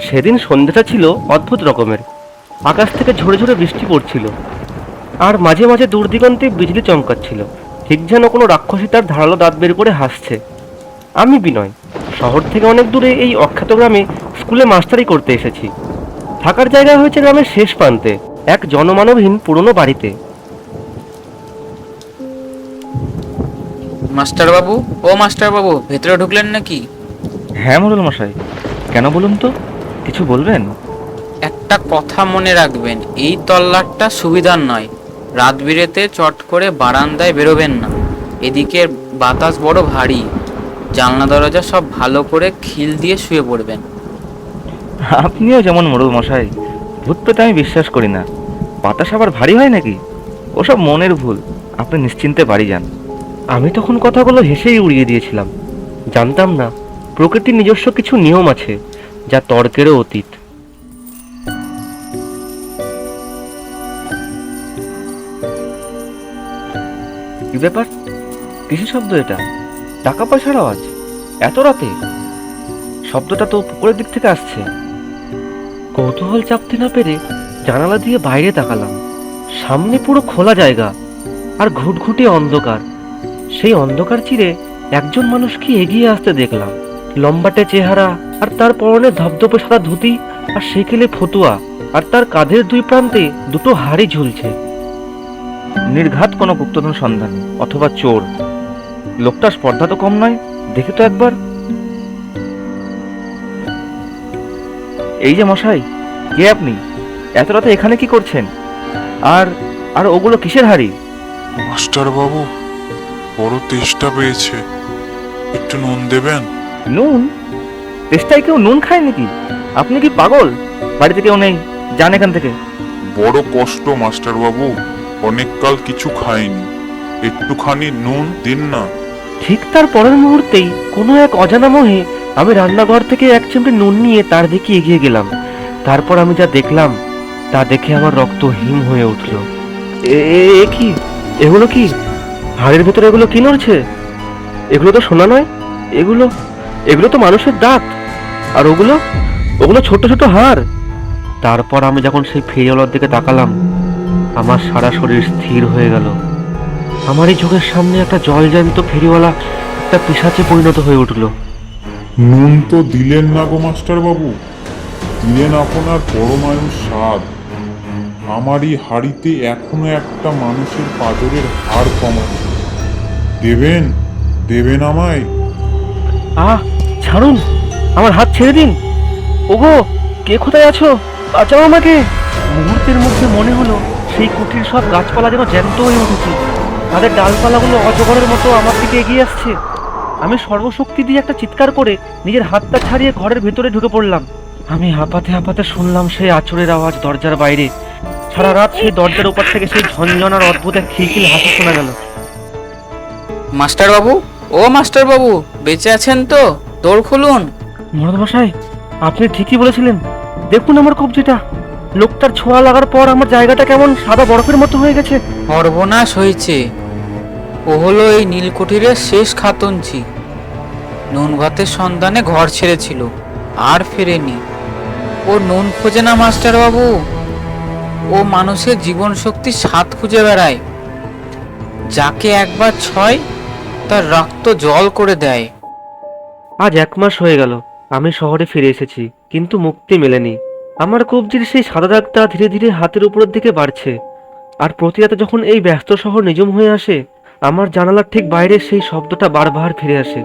সেদিন সন্ধ্যাটা ছিল অদ্ভুত রকমের। আকাশ থেকে ঝরে ঝরে বৃষ্টি পড়ছিল, আর মাঝে মাঝে দূরদিগন্তে বিজলি চমকাচ্ছিল, ঠিক যেন কোনো রাক্ষসী তার ধারালো দাঁত বের করে হাসছে। আমি বিনয়, শহর থেকে অনেক দূরে এই অখ্যাত গ্রামে স্কুলে মাস্টারি করতে এসেছি। থাকার জায়গা হয়েছে গ্রামের শেষ প্রান্তে, এক জনমানবহীন পুরনো বাড়িতে। মাস্টার বাবু, ও মাস্টার বাবু, ভেতরে ঢুকলেন নাকি? হ্যাঁ মোড়ল মশাই, কেন বলুন তো, কিছু বলবেন? একটা কথা মনে রাখবেন, এই তল্লাটটা সুবিধার নয়। রাত বিরেতে চট করে বারান্দায় বেরোবেন না। এদিকে বাতাস বড় ভারী, জানলা দরজা সব ভালো করে খিল দিয়ে শুয়ে পড়বেন। আপনিও যেমন মোড়ল মশাই, ভূত পেতে আমি বিশ্বাস করি না। বাতাস আবার ভারী হয় নাকি? ওসব মনের ভুল, আপনি নিশ্চিন্তে বাড়ি যান। আমি তখন কথাগুলো হেসেই উড়িয়ে দিয়েছিলাম। জানতাম না প্রকৃতির নিজস্ব কিছু নিয়ম আছে, যা তর্কেরও অতীত। কি ব্যাপার? কিসের শব্দ এটা? টাকা পয়সার আওয়াজ এত রাতে? শব্দটা তো পুকুরের দিক থেকে আসছে। কৌতূহল চাপতে না পেরে জানালা দিয়ে বাইরে তাকালাম। সামনে পুরো খোলা জায়গা, আর ঘুটঘুটে অন্ধকার। সেই অন্ধকার চিরে একজন মানুষকে এগিয়ে আসতে দেখলাম। লম্বাটে চেহারা, আর তার পরনে ধবধবে সাদা ধুতি আর সেকেলে ফতুয়া, আর তার কাঁধের দুই প্রান্তে দুটো হাড়ি ঝুলছে। নির্ঘাত কোনো গুপ্তধন সন্ধান অথবা চোর। লোকটার স্পর্ধা তো কম নয়, দেখে তো একবার। এই যে মশাই, কে আপনি? এত রাতে এখানে কি করছেন? আর আর ওগুলো কিসের হাড়ি? মাস্টার বাবু, বড় তেষ্টা পেয়েছে, একটু নুন দেবেন? নুন? তেষ্টায় কেউ নুন খায় নাকি? আপনি কি পাগল? বাড়িতে কেউ নেই, যান এখান থেকে। বড় কষ্ট মাস্টার বাবু, অনেককাল কিছু খাইনি, একটুখানি নুন দিন না। ঠিক তার পরের মুহূর্তেই কোনো এক অজানা মোহে আমি রান্নাঘর থেকে এক চিমটি নুন নিয়ে তার দিকে এগিয়ে গেলাম। তারপর আমি যা দেখলাম তা দেখে আমার রক্ত হিম হয়ে উঠল। এ কি? এগুলো কি? হাড়ের ভেতরে এগুলো কি নড়ছে? এগুলো তো সোনা নয়, এগুলো এগুলো তো মানুষের দাঁত। আর ওগুলো ওগুলো ছোট ছোট হাড়। তারপর আমি যখন সেই ফেরিওয়ালার দিকে তাকালাম, আমার সারা শরীর স্থির হয়ে গেল। আমারই চোখের সামনে একটা জলজ্যান্ত ফেরিওয়ালা একটা পিশাচে পরিণত হয়ে উঠল। নুন তো দিলেন না গো মাস্টার বাবু, দিলেন আপনার পরমায়ুর স্বাদ। আমারই হাড়িতে এখনো একটা মানুষের পাঁজরের হাড় কম আছে। দেবেন, দেবেন আমায়? আহ, ছাড়ুন, আমার হাত ছেড়ে দিন। ওগো, কে কোথায় আছো? বাঁচাও আমাকে। মুহূর্তের মধ্যে মনে হলো সেই কুটির সব গাছপালা যেন জ্যান্ত হয়ে উঠেছে। তাদের ডালপালাগুলো অজগরের মতো আমার দিকে এগিয়ে আসছে। আমি সর্বশক্তি দিয়ে একটা চিৎকার করে নিজের হাতটা ছাড়িয়ে ঘরের ভেতরে ঢুকে পড়লাম। আমি হাঁপাতে হাঁপাতে শুনলাম সেই আঁচড়ের আওয়াজ দরজার বাইরে। সারা রাত সেই দরজার উপর থেকে সেই ঝনঝন আর অদ্ভুত এক খিলখিল হাসি শোনা গেল। মাস্টার বাবু, ও মাস্টার বাবু, বেঁচে আছেন তো? দোর খুলুন। মশাই, আপনি ঠিকই বলেছিলেন। দেখুন আমার কবজিটা। লোকটার ছোঁয়া লাগার পর আমার জায়গাটা কেমন সাদা বরফের মতো হয়ে গেছে। সর্বনাশ হয়েছে। ও হলো এই নীলকুঠিরের শেষ খাতঞ্চি। নুন ভাতের সন্ধানে ঘর ছেড়েছিল, আর ফেরেনি। ও নুন খোঁজে না মাস্টার বাবু, ও মানুষের জীবন শক্তির স্বাদ খুঁজে বেড়ায়। যাকে একবার ছয়, তার রক্ত জল করে দেয়। আজ 1 মাস হয়ে গেল আমি শহরে ফিরে এসেছি, কিন্তু মুক্তি মেলেনি। আমার কবজির সেই সাদা দাগটা ধীরে ধীরে হাতের উপরের দিকে বাড়ছে। আর প্রতি রাতে যখন এই ব্যস্ত শহর নিঝুম হয়ে আসে, আমার জানালার ঠিক বাইরে সেই শব্দটা বারবার ফিরে আসে।